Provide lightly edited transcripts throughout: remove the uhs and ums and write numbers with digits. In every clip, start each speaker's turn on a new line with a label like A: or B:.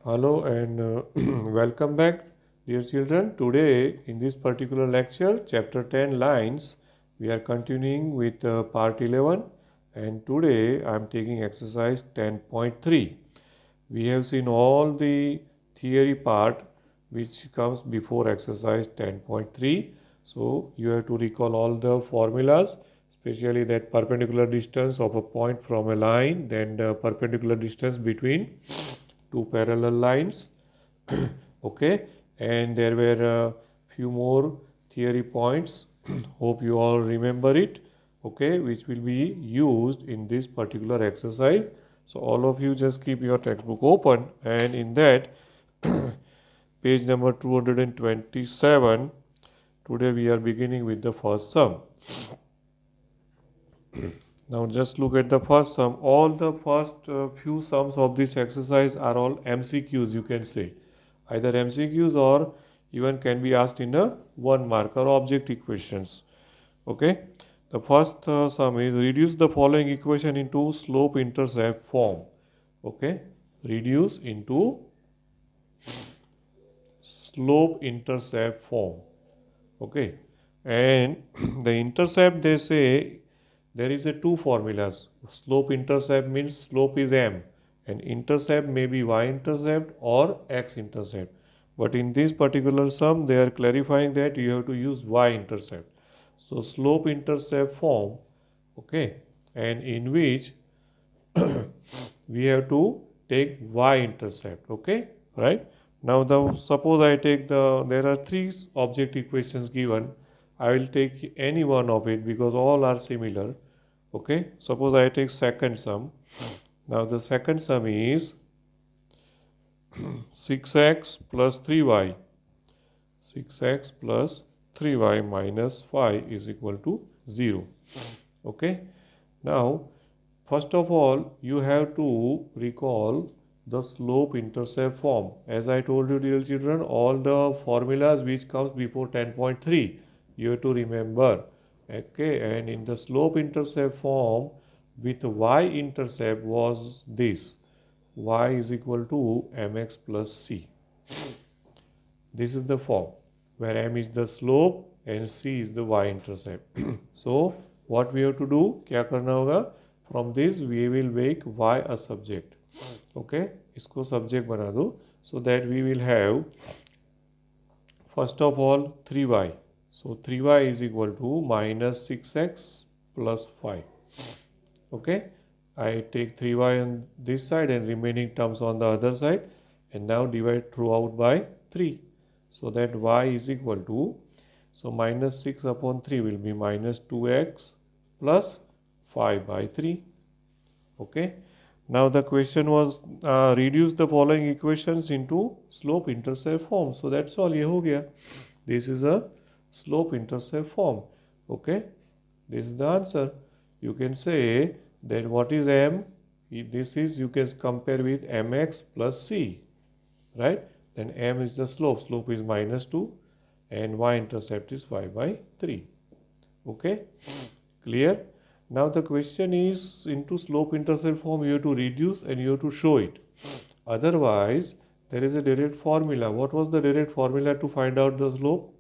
A: Hello and welcome back, dear children. Today, in this particular lecture, chapter 10 lines, we are continuing with part 11. And today, I am taking exercise 10.3. We have seen all the theory part which comes before exercise 10.3. So, you have to recall all the formulas, especially that perpendicular distance of a point from a line, then the perpendicular distance between two parallel lines. Okay, and there were a few more theory points. Hope you all remember it. Okay, which will be used in this particular exercise. So all of you just keep your textbook open, and in that page number 227, today we are beginning with the first sum. Now just look at the first sum. All the first few sums of this exercise are all MCQs, you can say. Either MCQs or even can be asked in a one mark or objective questions. Okay. The first sum is reduce the following equation into slope intercept form. Okay. Reduce into slope intercept form. Okay. And the intercept, they say there is a two formulas. Slope intercept means slope is m, and intercept may be y intercept or x intercept. But in this particular sum, they are clarifying that you have to use y intercept. So slope intercept form, okay, and in which we have to take y intercept. Okay, right? Now the suppose I take there are three object equations given. I will take any one of it because all are similar. Okay, suppose I take second sum. Now the second sum is 6x plus 3y. 6x plus 3y minus 5 is equal to 0. Okay. Now, first of all, you have to recall the slope intercept form. As I told you, dear children, all the formulas which comes before 10.3, you have to remember. Okay, and in the slope intercept form, with y intercept was this. Y is equal to mx plus c. This is the form where m is the slope and c is the y-intercept. So what we have to do? क्या करना होगा? From this we will make y a subject. Okay, इसको subject बना दो. So that we will have first of all 3y. So 3y is equal to minus 6x plus 5. Okay, I take 3y on this side and remaining terms on the other side, and now divide throughout by 3. So that y is equal to, so minus 6 upon 3 will be minus 2x plus 5 by 3. Okay. Now the question was reduce the following equations into slope intercept form. So that's all. ये हो गया. This is a slope intercept form. Okay. This is the answer. You can say that what is m? This is, you can compare with mx plus c, right? Then m is the slope. Slope is minus 2 and y-intercept is 5 by 3. Okay. Clear? Now the question is, into slope intercept form you have to reduce and you have to show it. Otherwise, there is a direct formula. What was the direct formula to find out the slope?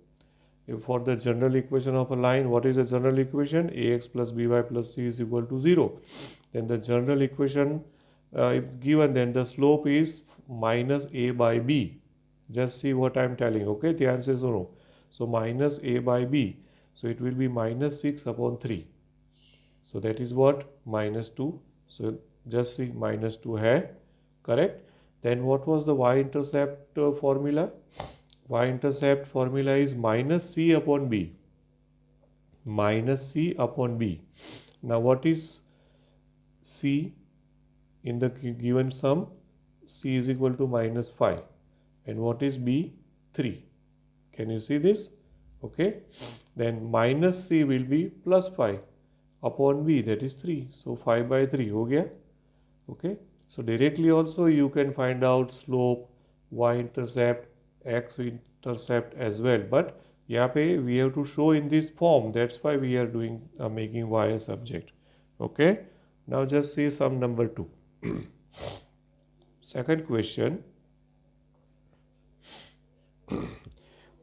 A: If for the general equation of a line, what is the general equation? Ax plus by plus c is equal to 0. Then the general equation, if given, then the slope is minus a by b. Just see what I am telling. Okay, the answer is no. So minus a by b. So it will be minus 6 upon 3. So that is what? Minus 2. So just see minus 2 hai. Correct? Then what was the y-intercept formula? Y-intercept formula is minus c upon b. Minus c upon b. Now what is c in the given sum? C is equal to minus 5. And what is b? 3. Can you see this? Okay. Then minus c will be plus 5 upon b, that is 3. So 5 by 3 हो गया. Okay. So directly also you can find out slope, y-intercept, x-intercept as well. But यहाँ पे we have to show in this form. That's why we are doing making y a subject. Okay. Now just see sum number 2. Second question.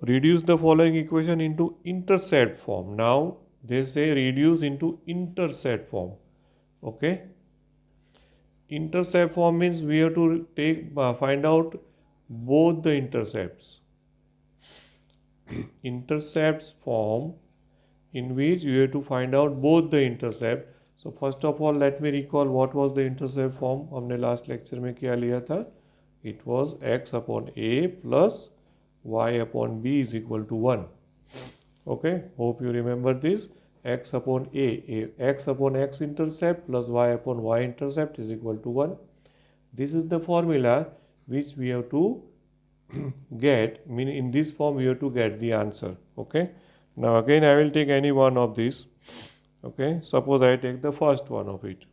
A: reduce the following equation into intercept form. Now they say reduce into intercept form. Okay, intercept form means we have to find out both the intercepts. Intercepts form in which you have to find out both the intercept. So first of all, let me recall what was the intercept form. हमने last lecture में क्या लिया था? It was x upon a plus y upon b is equal to 1. Okay, hope you remember this. X upon x upon x intercept plus y upon y intercept is equal to 1. This is the formula which we have to get, mean in this form we have to get the answer. Okay, now again I will take any one of these. Okay, suppose I take the first one of it.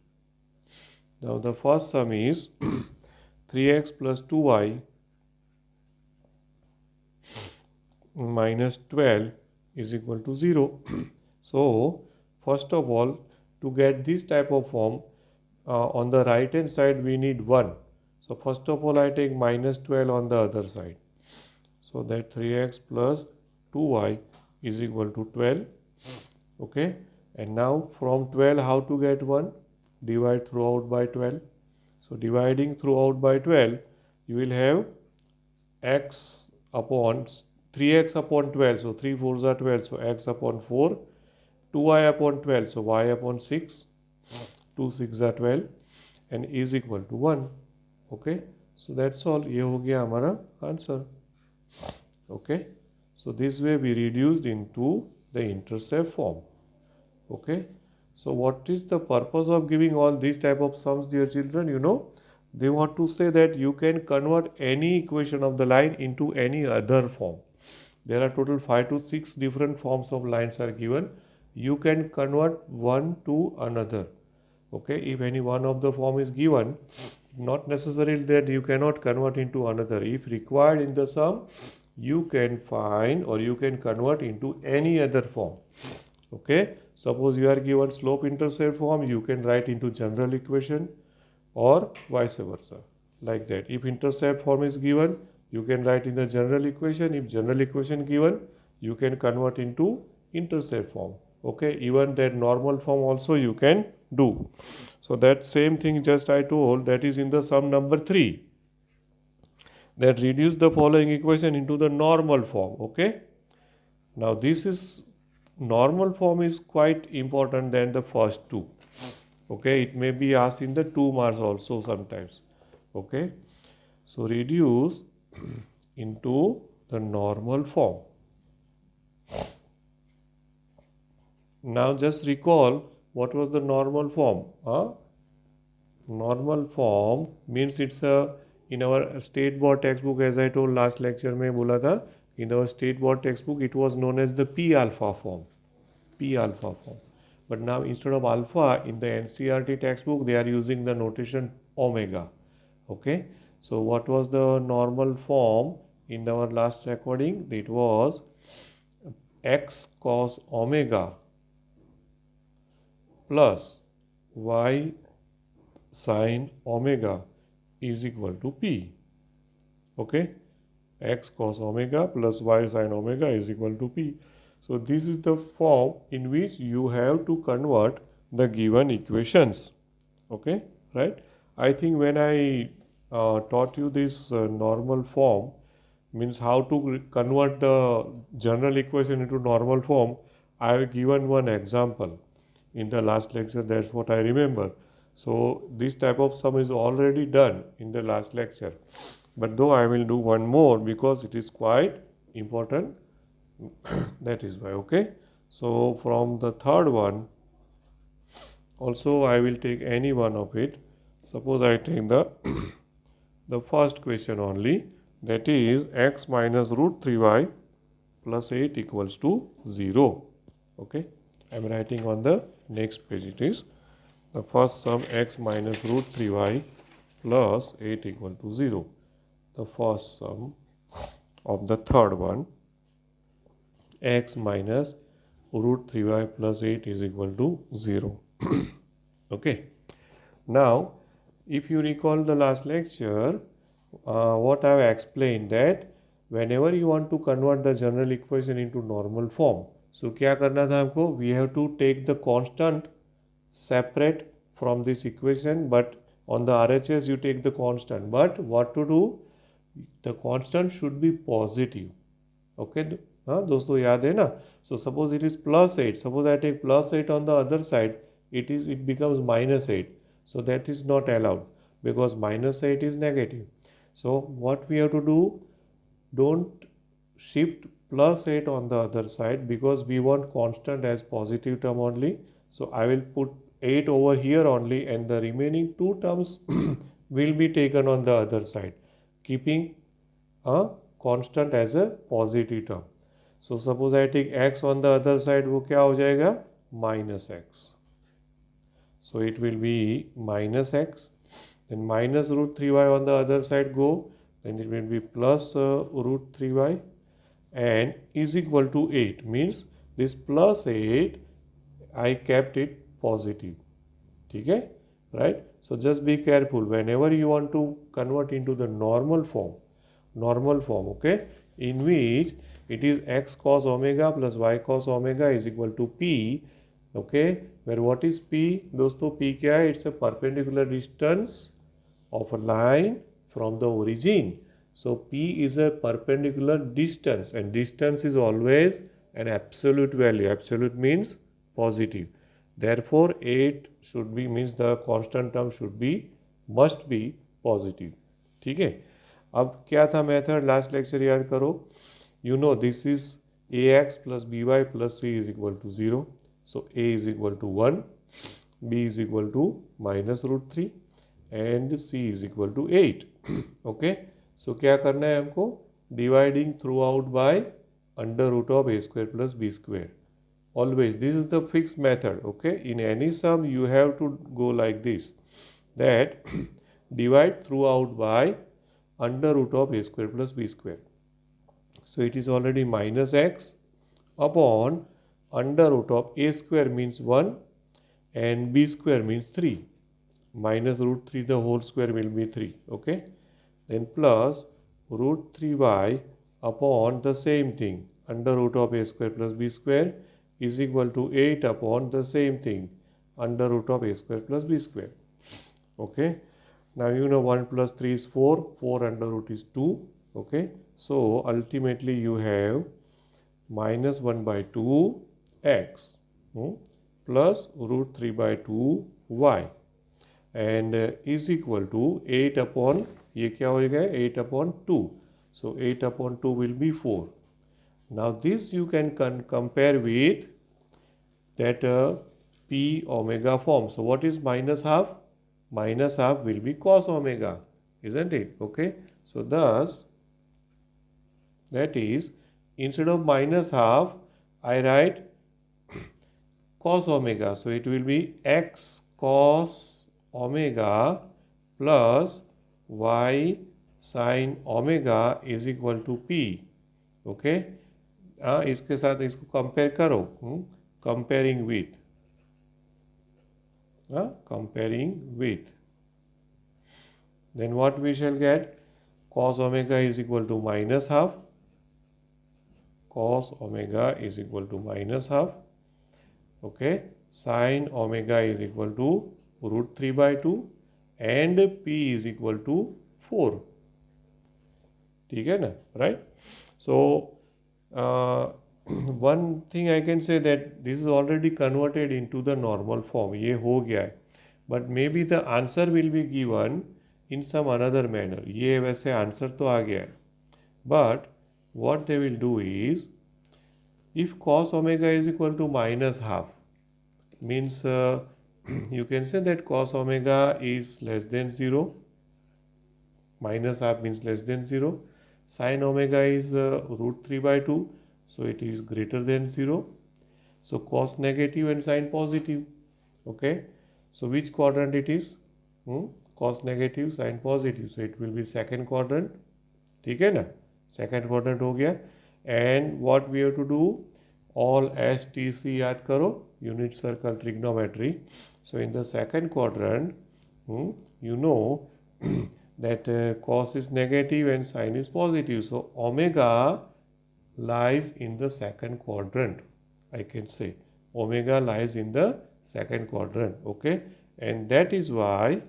A: Now the first sum is 3x plus 2y minus 12 is equal to 0. So first of all, to get this type of form, on the right hand side we need 1. So first of all I take minus 12 on the other side. So that 3x plus 2y is equal to 12. Okay, and now from 12 how to get 1? Divide throughout by 12. So dividing throughout by 12, you will have x upon 3x upon 12. So 3 4s are 12. So x upon 4. 2y upon 12. So y upon 6. 2 6 are 12 and is equal to 1. Okay, so that's all. ये हो गया हमारा answer. Okay, so this way we reduced into the intercept form. Okay, so what is the purpose of giving all these type of sums, dear children? You know, they want to say that you can convert any equation of the line into any other form. There are total 5 to 6 different forms of lines are given. You can convert one to another. Okay, if any one of the form is given, not necessarily that you cannot convert into another. If required in the sum, you can find or you can convert into any other form. Okay, suppose you are given slope intercept form, you can write into general equation or vice versa, like that. If intercept form is given, you can write in the general equation. If general equation given, you can convert into intercept form. Okay, even that normal form also you can do. So that same thing just I told, that is in the sum number 3, that reduce the following equation into the normal form. Okay, now this is normal form is quite important than the first two. Okay, it may be asked in the 2 marks also sometimes. Okay, so reduce into the normal form. Now just recall what was the normal form. Normal form means it's a, in our state board textbook, as I told last lecture में बोला था, in our state board textbook it was known as the P alpha form. P alpha form. But now instead of alpha in the NCERT textbook they are using the notation omega. Okay, so what was the normal form in our last recording? It was x cos omega plus y sin omega is equal to P. Okay, x cos omega plus y sin omega is equal to P. So this is the form in which you have to convert the given equations. Okay, right? I think when I taught you this normal form, means how to convert the general equation into normal form, I have given one example in the last lecture. That's what I remember. So this type of sum is already done in the last lecture. But though I will do one more because it is quite important. That is why. Okay, so from the third one also I will take any one of it. Suppose I take the the first question only, that is x minus root 3y plus 8 equals to 0. Okay, I am writing on the next page. It is the first sum, x minus root 3y plus 8 equal to 0. The first sum of the third one, x minus root 3y plus 8 is equal to 0. Okay, now if you recall the last lecture, what I have explained, that whenever you want to convert the general equation into normal form, so क्या करना था हमको, we have to take the constant separate from this equation, but on the RHS you take the constant, but what to do, the constant should be positive. Okay, हाँ दोस्तों याद है ना. So suppose it is +8, suppose I take +8 on the other side, it becomes -8, so that is not allowed because -8 is negative. So what we have to do, don't shift +8 on the other side because we want constant as positive term only. So I will put 8 over here only, and the remaining two terms will be taken on the other side, keeping a constant as a positive term. So suppose I take x on the other side, वो क्या हो जाएगा, -x. So it will be -x, then minus √3y on the other side go, then it will be plus √3y and is equal to 8. Means this +8 I kept it positive. ठीक है, right? So just be careful whenever you want to convert into the normal form, okay, in which it is x cos omega plus y cos omega is equal to p, okay, where what is p दोस्तों, p क्या है, it's a perpendicular distance of a line from the origin. So p is a perpendicular distance, and distance is always an absolute value. Absolute means positive. Therefore 8 should be, means the constant term should be, must be positive. ठीक है. अब क्या था method, last lecture याद करो. You know this is ax plus by plus c is equal to 0. So a is equal to 1, b is equal to -√3 and c is equal to 8. Okay. So क्या करना है हमको, dividing throughout by under root of a square plus b square. Always this is the fixed method. Okay, in any sum you have to go like this, that divide throughout by under root of a square plus b square. So it is already -x upon under root of a square means 1 and b square means 3. -√3 the whole square will be 3. Okay, then plus √3y upon the same thing under root of a square plus b square is equal to 8 upon the same thing under root of a square plus b square. Okay, now you know 1 plus 3 is 4, 4 under root is 2. Okay, so ultimately you have -1 by 2 x plus √3 by 2 y and is equal to 8 upon, ये क्या हो गया, 8 upon 2. So 8 upon 2 will be 4. Now this you can compare with that p omega form. So what is -half? -half will be cos omega, isn't it? Okay, so thus that is, instead of -half I write cos omega. So it will be x cos omega plus y sin omega is equal to p. Okay, इसके साथ इसको compare करो, comparing with, then what we shall get, cos omega is equal to -half, cos omega is equal to -half. Okay, sin omega is equal to √3 by 2 and p is equal to 4. ठीक है ना, right? So one thing I can say that this is already converted into the normal form. ये हो गया है, but maybe the answer will be given in some another manner. ये वैसे answer तो आ गया है, but what they will do is, if cos omega is equal to -half, means you can say that cos omega is less than 0, -half means less than 0, sin omega is √3 by 2, so it is greater than 0. So cos negative and sin positive. Okay, so which quadrant it is? Cos negative, sin positive, so it will be second quadrant. ठीक है ना, second quadrant हो गया. And what we have to do, all STC याद करो, unit circle trigonometry. So in the second quadrant, you know that cos is negative and sine is positive. So omega lies in the second quadrant. I can say omega lies in the second quadrant. Okay, and that is why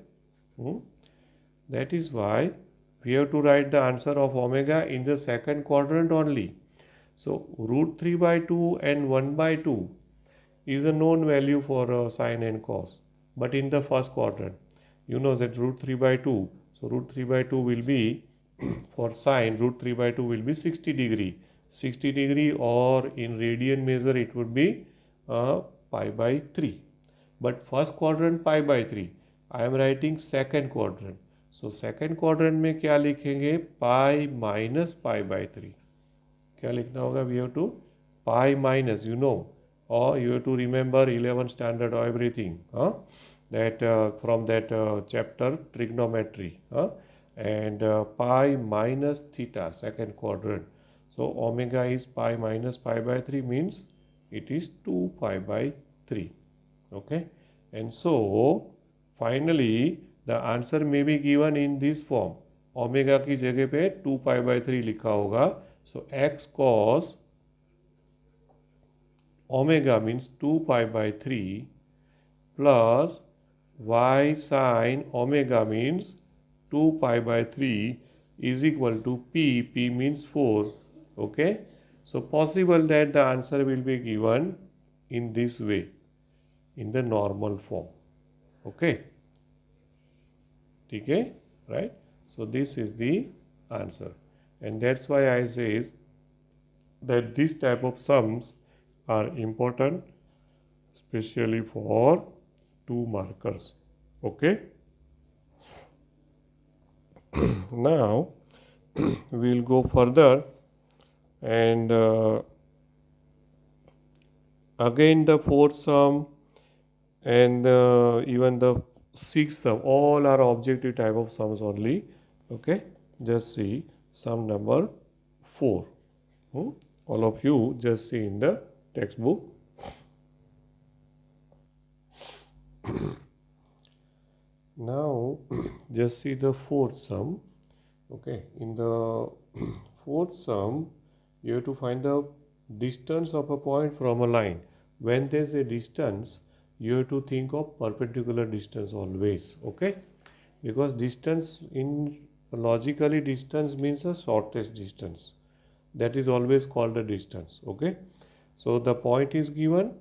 A: we have to write the answer of omega in the second quadrant only. So root 3 by 2 and 1 by 2 is a known value for sine and cos. But in the first quadrant, you know that root 3 by 2. So root 3 by 2 will be, for sine, root 3 by 2 will be 60 degree. 60 degree, or in radian measure it would be pi by 3. But first quadrant pi by 3. I am writing second quadrant. So second quadrant में क्या लिखेंगे? Pi minus pi by 3. क्या लिखना होगा? We have to pi minus, you know, or you have to remember 11th standard or everything, that from that chapter trigonometry, and pi minus theta, second quadrant. So omega is pi minus pi by 3, means it is 2 pi by 3. Okay, and so finally the answer may be given in this form. Omega की जगह पे 2 pi by 3 लिखा होगा. So x cos omega means 2 pi by 3 plus y sin omega means 2 pi by 3 is equal to p. P means 4. Okay, so possible that the answer will be given in this way, in the normal form. Okay, okay, right? So this is the answer, and that's why I says that this type of sums are important, especially for 2 markers. Okay. Now we'll go further, and again the fourth sum and even the sixth sum, all are objective type of sums only. Okay, just see sum number 4. All of you just see in the textbook. Now just see the fourth sum. Okay, in the fourth sum you have to find the distance of a point from a line. When there is a distance, you have to think of perpendicular distance always. Okay, because distance, in logically, distance means the shortest distance. That is always called a distance. Okay, so the point is given.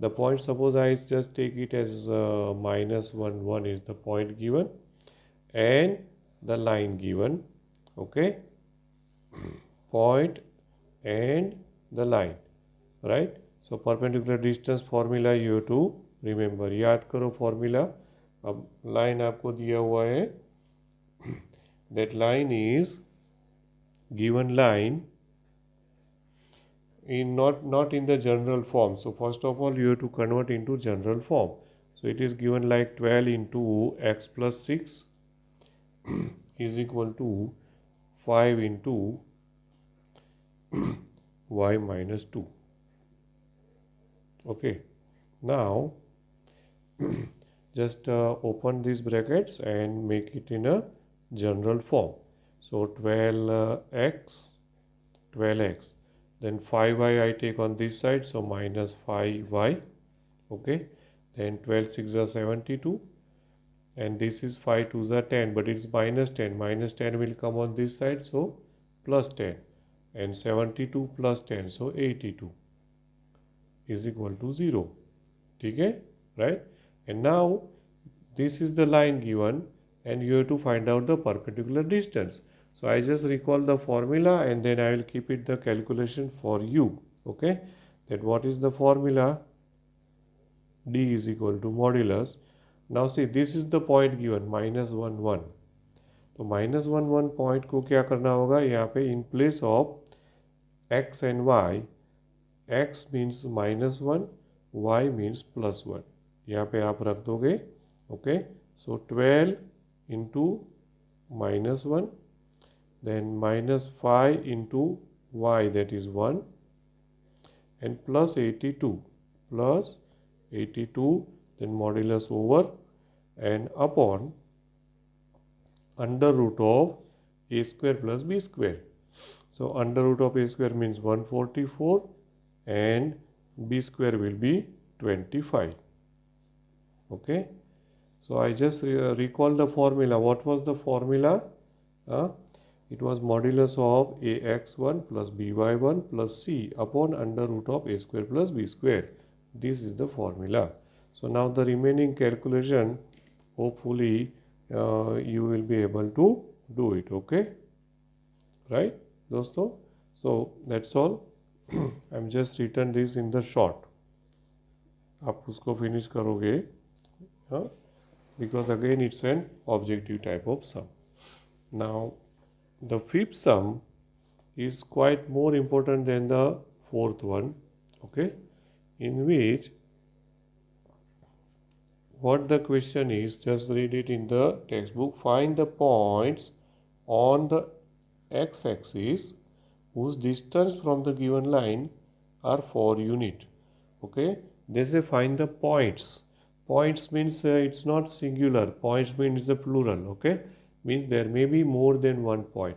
A: The point, suppose I just take it as minus 1 1 is the point given, and the line given. Okay, point and the line, right? So perpendicular distance formula you have to remember. याद करो formula. अब line आपको दिया हुआ है. That line is given line in not in the general form. So first of all you have to convert into general form. So it is given like 12 into x plus 6 is equal to 5 into y minus 2. Okay, now just open these brackets and make it in a general form. So 12x, then 5y I take on this side, so minus 5y. Okay, then 12 6 are 72, and this is 5 2s are 10, but it's minus 10. Minus 10 will come on this side, so plus 10, and 72 plus 10, so 82 is equal to 0. Okay, right? And now this is the line given, and you have to find out the perpendicular distance. So I just recall the formula, and then I will keep it the calculation for you. Okay, that what is the formula? D is equal to modulus. Now see, this is the point given, minus 1 1. तो minus 1 1 point को क्या करना होगा? यहाँ पे in place of x and y, x means minus 1, y means plus 1. यहाँ पे आप रख दोगे. Okay, so 12 into minus 1, then minus 5 into y, that is 1, and plus 82, then modulus over and upon under root of a square plus b square. So under root of a square means 144 and b square will be 25. Okay. So I just recall the formula. What was the formula? It was modulus of ax1 plus by1 plus c upon under root of a square plus b square. This is the formula. So now the remaining calculation, hopefully you will be able to do it. Okay, right दोस्तों? So that's all. I'm just written this in the short. आप उसको finish करोगे, because again it's an objective type of sum. Now the fifth sum is quite more important than the fourth one, okay, in which what the question is, just read it in the textbook. Find the points on the x-axis whose distance from the given line are 4 unit. Okay, they say find the points. Points means it's not singular. Points means the plural. Okay, means there may be more than one point.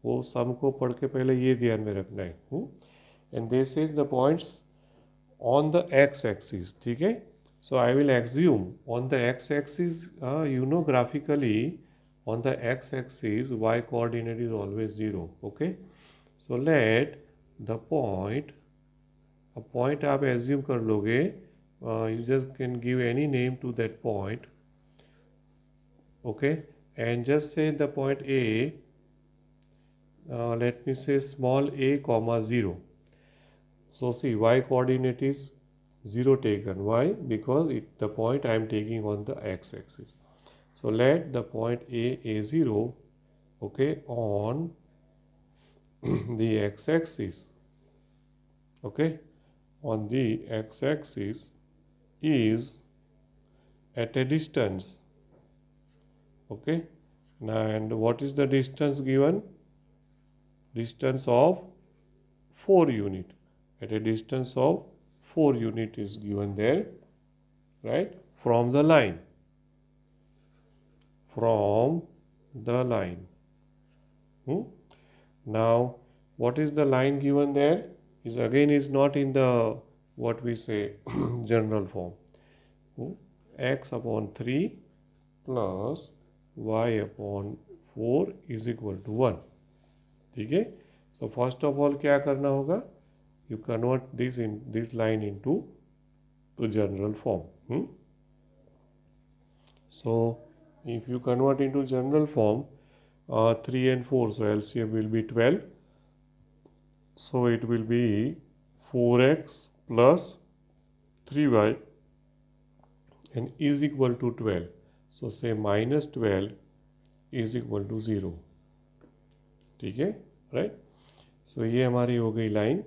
A: वो सम को पढ़ के पहले ये ध्यान में रखना है. And this is the points on the x-axis. ठीक है. So I will assume on the x-axis, graphically on the x-axis y coordinate is always 0. Okay. So let the point, a point आप assume कर लोगे, you just can give any name to that point. Okay. And just say the point A, let me say small a comma 0. So see, y coordinate is 0 taken. Why? Because the point I am taking on the x-axis. So let the point A0, okay, on the x-axis, okay, on the x-axis is at a distance, okay. And what is the distance given? Distance of 4 unit. At a distance of 4 unit is given there, right, from the line. From the line. Now, what is the line given there? Is again is not in the what we say general form. X upon 3 plus y upon 4 is equal to 1. ठीक है. So first of all क्या करना होगा? You convert this line into the general form. So if you convert into general form, 3 and 4, so LCM will be 12. So it will be 4x plus 3y and is equal to 12. So say minus 12 is equal to 0. ठीक है, right? So ये हमारी हो गई line.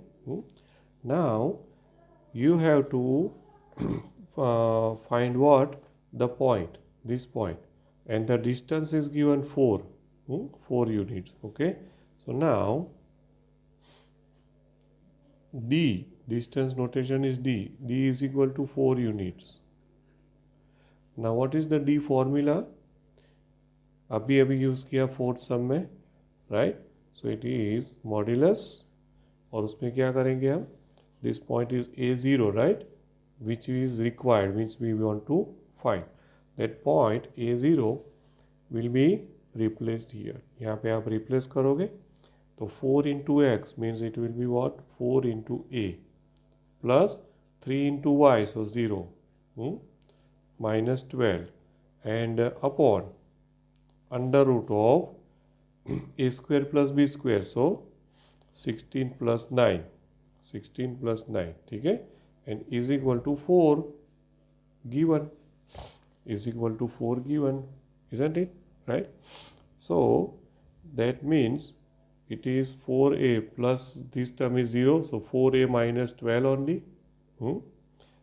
A: Now you have to find what? The point, this point, and the distance is given 4, 4 units. Okay, so now D, distance notation is D. D is equal to 4 units. Now what is the D formula? अभी use किया fourth sum में, right. So it is modulus, और उसमें क्या करेंगे हम? This point is A0, right, which is required, means we want to find that point A0 will be replaced here. यहाँ पे आप रिप्लेस करोगे तो 4 into x means it will be what? 4 into A plus 3 into y, so 0, minus 12 and upon under root of a square plus b square, so 16 plus 9, 16 plus 9, ठीक है, and is equal to 4 given, is equal to 4 given, isn't it, right? So that means it is 4a plus this term is 0, so 4a minus 12 only.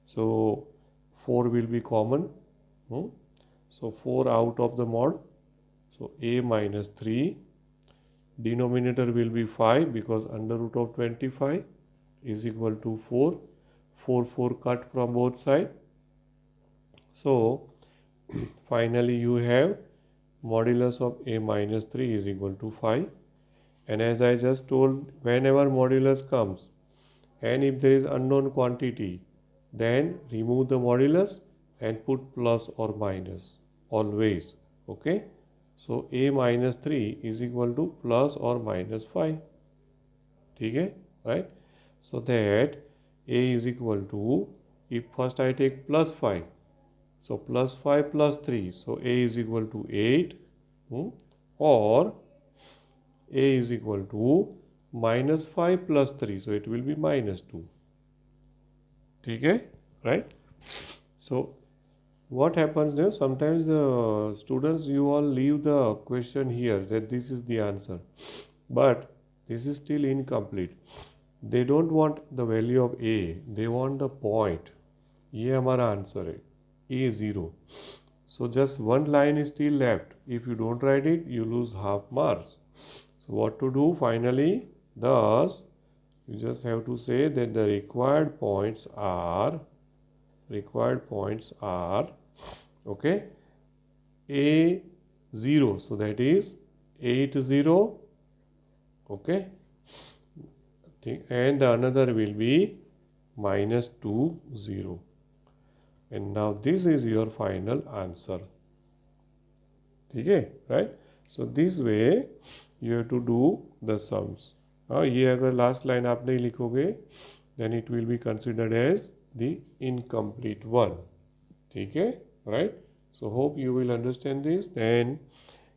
A: So 4 will be common. So 4 out of the mod. So a minus 3. Denominator will be 5 because under root of 25 is equal to 4. 4 cut from both sides. So finally you have modulus of a minus 3 is equal to 5. And as I just told, whenever modulus comes and if there is unknown quantity, then remove the modulus and put plus or minus always. Okay. So a minus 3 is equal to plus or minus 5. ठीक है, right? So that a is equal to, if first I take plus 5, so plus 5 plus 3, so a is equal to 8, or a is equal to minus 5 plus 3, so it will be minus 2. ठीक है, right? So what happens there? Sometimes the students, you all leave the question here that this is the answer, but this is still incomplete. They don't want the value of a, they want the point. ये हमारा answer है, a0. So just one line is still left. If you don't write it, you lose half marks. So what to do finally? Thus, you just have to say that the required points are okay, a0, so that is 8 0, okay, and the another will be minus 2 0, and now this is your final answer. ठीक है, right? So this way you have to do the sums. ये अगर last line आप नहीं लिखोगे then it will be considered as the incomplete one. ठीक है, right? So hope you will understand this. Then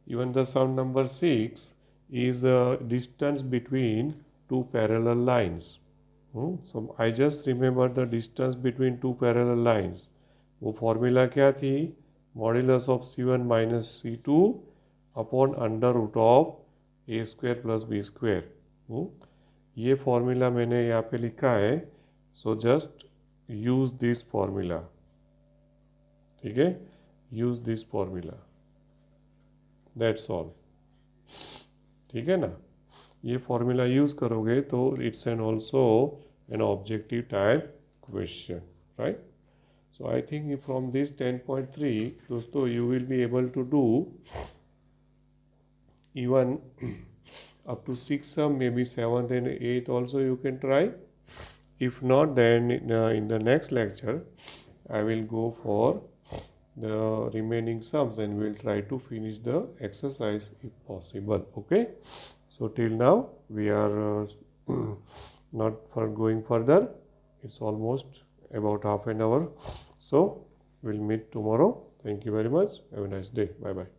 A: even the sum number 6 is the distance between two parallel lines. So I just remember the distance between two parallel lines. वो formula क्या थी? Modulus of C1 minus C2 upon under root of a square plus b square. ये formula मैंने यहाँ पे लिखा है. So just use this formula. ठीक है, use this formula, that's all. ठीक है ना, ये फॉर्मूला यूज करोगे तो it's an also an objective type question, right? So I think from this 10.3, दोस्तों, you will be able to do even up to 6 sum, maybe 7th and 8th also you can try. If not, then in the next lecture I will go for the remaining sums and we will try to finish the exercise if possible. Okay, so till now we are not for going further. It's almost about half an hour. So we'll meet tomorrow. Thank you very much. Have a nice day. Bye bye.